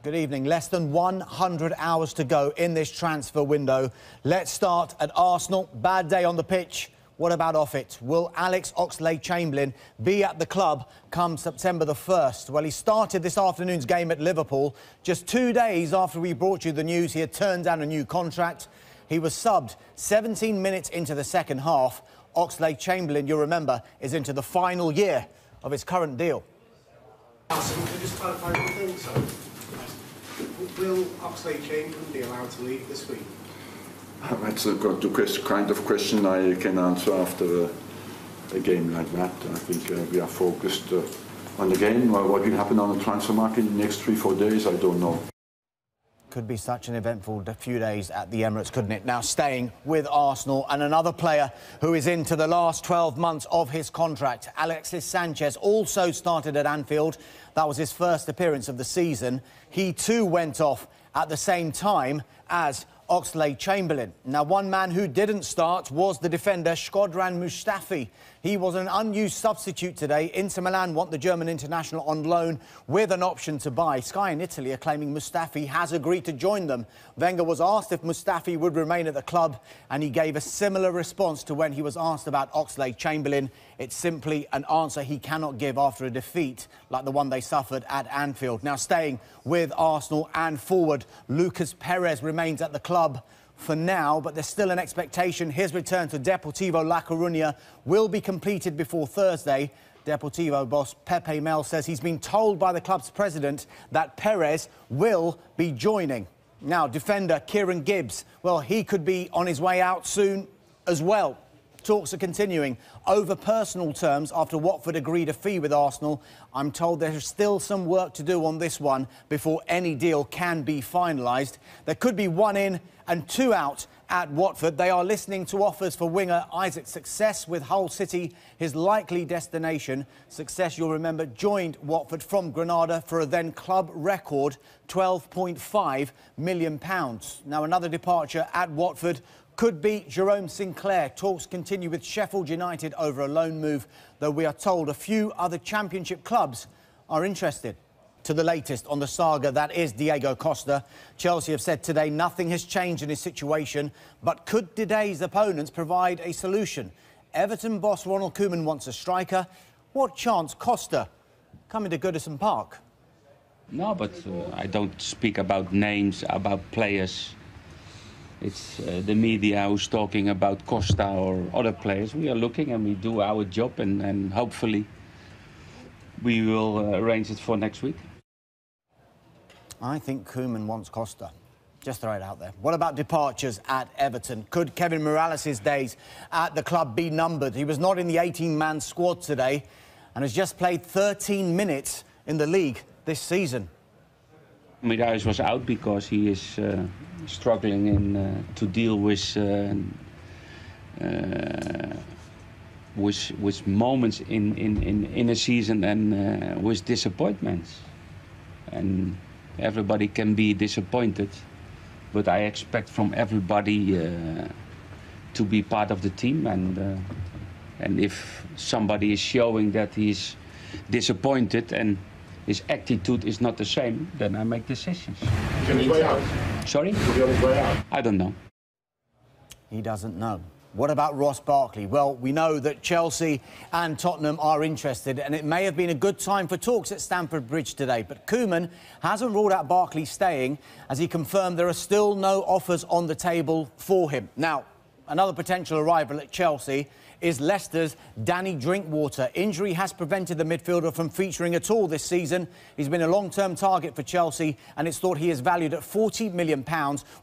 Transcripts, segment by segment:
Good evening. Less than 100 hours to go in this transfer window. Let's start at Arsenal. Bad day on the pitch. What about off it? Will Alex Oxlade-Chamberlain be at the club come September the 1st? Well, he started this afternoon's game at Liverpool. Just 2 days after we brought you the news, he had turned down a new contract. He was subbed 17 minutes into the second half. Oxlade-Chamberlain, you'll remember, is into the final year of his current deal. Can you just clarify one thing, so? Will Oxlade-Chamberlain be allowed to leave this week? That's the kind of question I can answer after a game like that. I think we are focused on the game. What will happen on the transfer market in the next 3-4 days, I don't know. Could be such an eventful few days at the Emirates, couldn't it? Now, staying with Arsenal, and another player who is into the last 12 months of his contract, Alexis Sanchez, also started at Anfield. That was his first appearance of the season. He too went off at the same time as Oxlade-Chamberlain. Now, one man who didn't start was the defender Shkodran Mustafi. He was an unused substitute today. Inter Milan want the German international on loan with an option to buy. Sky in Italy are claiming Mustafi has agreed to join them. Wenger was asked if Mustafi would remain at the club, and he gave a similar response to when he was asked about Oxlade-Chamberlain. It's simply an answer he cannot give after a defeat like the one they suffered at Anfield. Now, staying with Arsenal and forward, Lucas Perez remains at the club for now, but there's still an expectation his return to Deportivo La Coruña will be completed before Thursday. Deportivo boss Pepe Mel says he's been told by the club's president that Perez will be joining. Now, defender Kieran Gibbs, well, he could be on his way out soon as well. Talks are continuing over personal terms after Watford agreed a fee with Arsenal. I'm told there's still some work to do on this one before any deal can be finalised. There could be 1 in and 2 out at Watford. They are listening to offers for winger Isaac Success, with Hull City his likely destination. Success, you'll remember, joined Watford from Granada for a then club record £12.5 million. Now, another departure at Watford could be Jerome Sinclair. Talks continue with Sheffield United over a loan move, though we are told a few other Championship clubs are interested. To the latest on the saga that is Diego Costa, Chelsea have said today nothing has changed in his situation, but could today's opponents provide a solution? Everton boss Ronald Koeman wants a striker. What chance Costa coming to Goodison Park? No, but I don't speak about names, about players. It's the media who's talking about Costa or other players. We are looking and we do our job, and hopefully we will arrange it for next week. I think Koeman wants Costa. Just throw it out there. What about departures at Everton? Could Kevin Morales' days at the club be numbered? He was not in the 18-man squad today and has just played 13 minutes in the league this season. Morales was out because he is struggling to deal with moments in a season and with disappointments. And everybody can be disappointed, but I expect from everybody to be part of the team. And if somebody is showing that he's disappointed and his attitude is not the same, then I make decisions. Is he on his way out? Sorry? Is he on his way out? I don't know. He doesn't know. What about Ross Barkley? Well, we know that Chelsea and Tottenham are interested, and it may have been a good time for talks at Stamford Bridge today. But Koeman hasn't ruled out Barkley staying, as he confirmed there are still no offers on the table for him. Now, another potential arrival at Chelsea is Leicester's Danny Drinkwater. Injury has prevented the midfielder from featuring at all this season. He's been a long-term target for Chelsea, and it's thought he is valued at £40 million.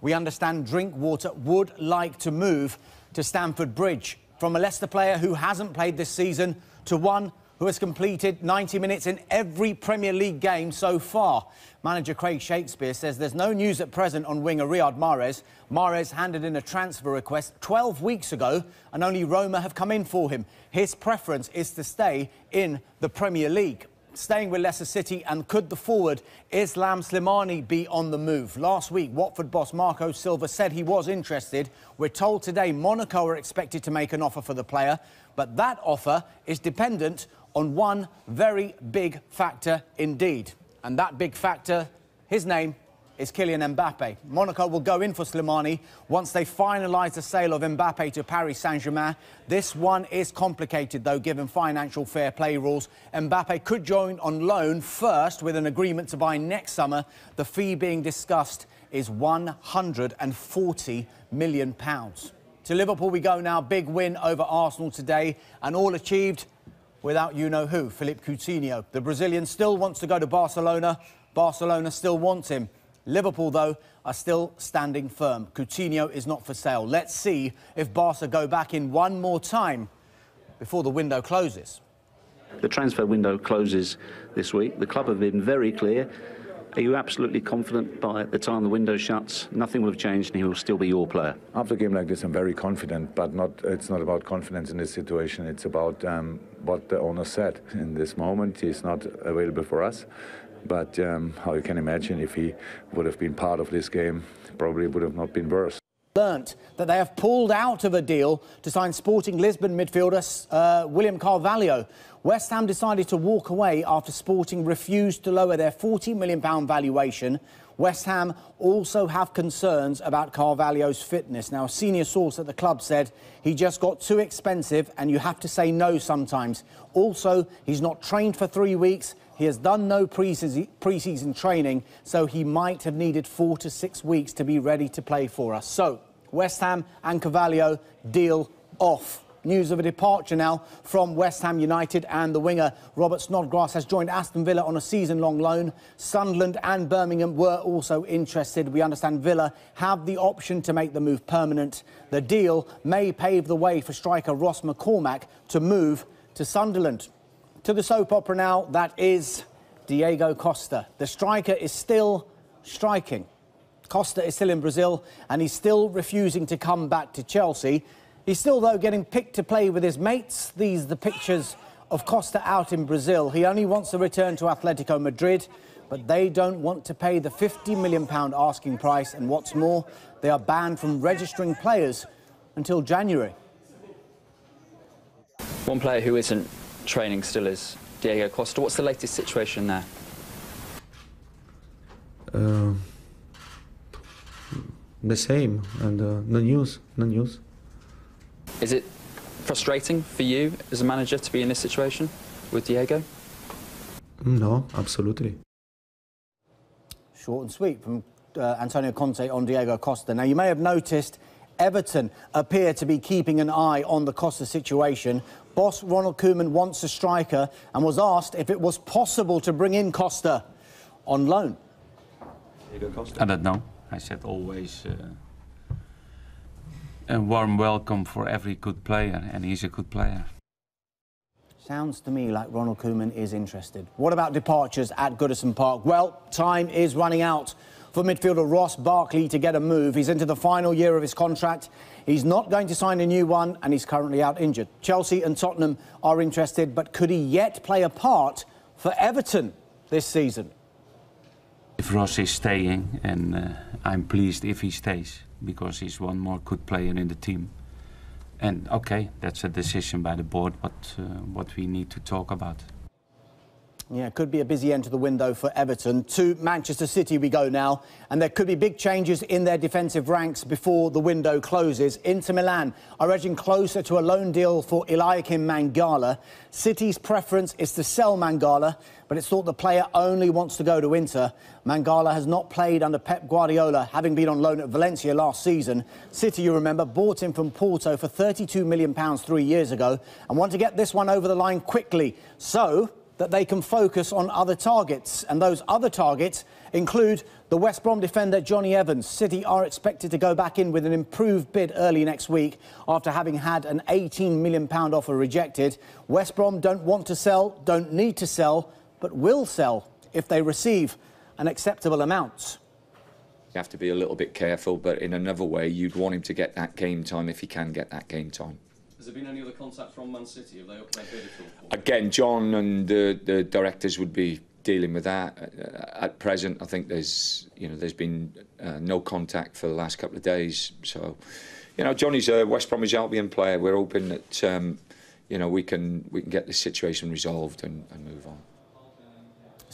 We understand Drinkwater would like to move to Stamford Bridge. From a Leicester player who hasn't played this season to one who has completed 90 minutes in every Premier League game so far. Manager Craig Shakespeare says there's no news at present on winger Riyad Mahrez. Mahrez handed in a transfer request 12 weeks ago, and only Roma have come in for him. His preference is to stay in the Premier League. Staying with Leicester City, and could the forward Islam Slimani be on the move? Last week, Watford boss Marco Silva said he was interested. We're told today Monaco are expected to make an offer for the player, but that offer is dependent on one very big factor indeed. And that big factor His name is Kylian Mbappe. Monaco will go in for Slimani once they finalise the sale of Mbappe to Paris Saint-Germain. This one is complicated, though, given financial fair play rules. Mbappe could join on loan first with an agreement to buy next summer. The fee being discussed is £140 million. To Liverpool we go now. Big win over Arsenal today, and all achieved without you-know-who, Philippe Coutinho. The Brazilian still wants to go to Barcelona. Barcelona still wants him. Liverpool, though, are still standing firm. Coutinho is not for sale. Let's see if Barca go back in one more time before the window closes. The transfer window closes this week. The club have been very clear. Are you absolutely confident by the time the window shuts, nothing will have changed and he will still be your player? After a game like this, I'm very confident, but it's not about confidence in this situation. It's about what the owner said. In this moment, he's not available for us. But how you can imagine, if he would have been part of this game, probably would have not been worse. Learnt that they have pulled out of a deal to sign Sporting Lisbon midfielder William Carvalho. West Ham decided to walk away after Sporting refused to lower their £40 million valuation. West Ham also have concerns about Carvalho's fitness. Now, a senior source at the club said he just got too expensive and you have to say no sometimes. Also, he's not trained for 3 weeks. He has done no pre-season training, so he might have needed 4 to 6 weeks to be ready to play for us. So, West Ham and Carvalho deal off. News of a departure now from West Ham United, and the winger Robert Snodgrass has joined Aston Villa on a season-long loan. Sunderland and Birmingham were also interested. We understand Villa have the option to make the move permanent. The deal may pave the way for striker Ross McCormack to move to Sunderland. To the soap opera now, that is Diego Costa. The striker is still striking. Costa is still in Brazil and he's still refusing to come back to Chelsea. He's still, though, getting picked to play with his mates. These are the pictures of Costa out in Brazil. He only wants to return to Atletico Madrid, but they don't want to pay the £50 million asking price. And what's more, they are banned from registering players until January. One player who isn't training still is Diego Costa. What's the latest situation there? The same, and no news. Is it frustrating for you as a manager to be in this situation with Diego? No, absolutely. Short and sweet from Antonio Conte on Diego Costa. Now, you may have noticed Everton appear to be keeping an eye on the Costa situation. Boss Ronald Koeman wants a striker and was asked if it was possible to bring in Costa on loan. I don't know. I said always a warm welcome for every good player, and he's a good player. Sounds to me like Ronald Koeman is interested. What about departures at Goodison Park? Well, time is running out for midfielder Ross Barkley to get a move. He's into the final year of his contract. He's not going to sign a new one, and he's currently out injured. Chelsea and Tottenham are interested, but could he yet play a part for Everton this season? If Ross is staying, and I'm pleased if he stays, because he's one more good player in the team. And OK, that's a decision by the board, but what we need to talk about. Yeah, it could be a busy end to the window for Everton. To Manchester City we go now, and there could be big changes in their defensive ranks before the window closes. Inter Milan are edging closer to a loan deal for Eliakim Mangala. City's preference is to sell Mangala, but it's thought the player only wants to go to Inter. Mangala has not played under Pep Guardiola, having been on loan at Valencia last season. City, you remember, bought him from Porto for £32 million 3 years ago and want to get this one over the line quickly so that they can focus on other targets. And those other targets include the West Brom defender Johnny Evans. City are expected to go back in with an improved bid early next week after having had an £18 million offer rejected. West Brom don't want to sell, don't need to sell, but will sell if they receive an acceptable amount. You have to be a little bit careful, but in another way, you'd want him to get that game time if he can get that game time. Has there been any other contact from Man City? Have they upped their bid at all? Again, John and the directors would be dealing with that. At present, I think there's been no contact for the last couple of days. So, Johnny's a West Bromwich Albion player. We're hoping that we can get this situation resolved and move on.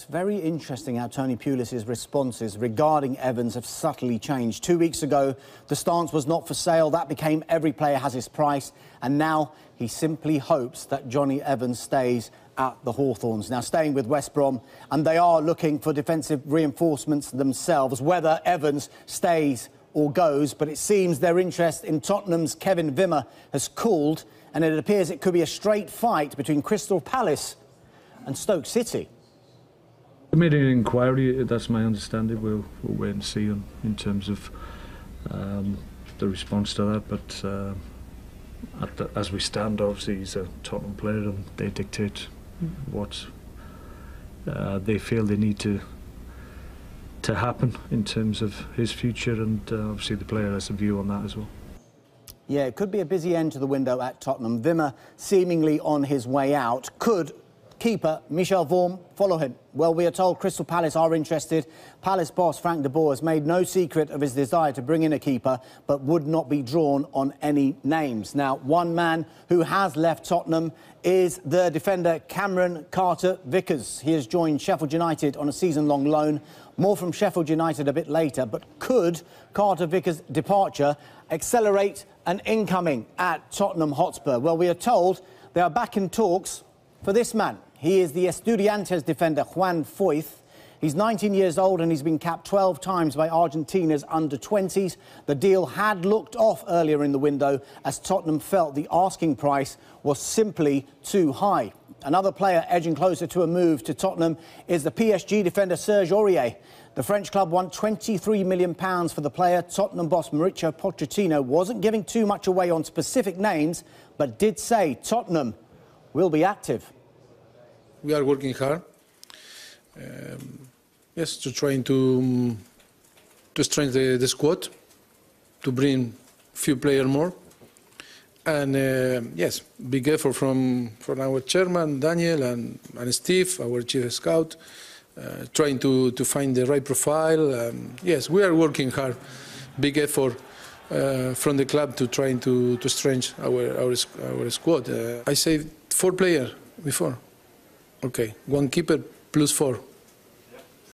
It's very interesting how Tony Pulis's responses regarding Evans have subtly changed. 2 weeks ago, the stance was not for sale. That became every player has his price. And now he simply hopes that Jonny Evans stays at the Hawthorns. Now, staying with West Brom, and they are looking for defensive reinforcements themselves, whether Evans stays or goes. But it seems their interest in Tottenham's Kevin Wimmer has cooled, and it appears it could be a straight fight between Crystal Palace and Stoke City. They made an inquiry, that's my understanding. We'll wait and see in terms of the response to that. But as we stand, obviously he's a Tottenham player and they dictate what they feel they need to happen in terms of his future, and obviously the player has a view on that as well. Yeah, it could be a busy end to the window at Tottenham. Wimmer seemingly on his way out. Could keeper Michel Vorm follow him? Well, we are told Crystal Palace are interested. Palace boss Frank de Boer has made no secret of his desire to bring in a keeper, but would not be drawn on any names. Now, one man who has left Tottenham is the defender Cameron Carter-Vickers. He has joined Sheffield United on a season-long loan. More from Sheffield United a bit later, but could Carter-Vickers' departure accelerate an incoming at Tottenham Hotspur? Well, we are told they are back in talks for this man. He is the Estudiantes defender Juan Foyth. He's 19 years old and he's been capped 12 times by Argentina's under-20s. The deal had looked off earlier in the window as Tottenham felt the asking price was simply too high. Another player edging closer to a move to Tottenham is the PSG defender Serge Aurier. The French club won £23 million for the player. Tottenham boss Mauricio Pochettino wasn't giving too much away on specific names, but did say Tottenham will be active. We are working hard, yes, to trying to strengthen the squad, to bring a few players more, and yes, big effort from our chairman Daniel and Steve, our chief scout, trying to find the right profile. Yes, we are working hard, big effort from the club to trying to strengthen our squad. I say 4 players before. Okay, 1 keeper plus 4.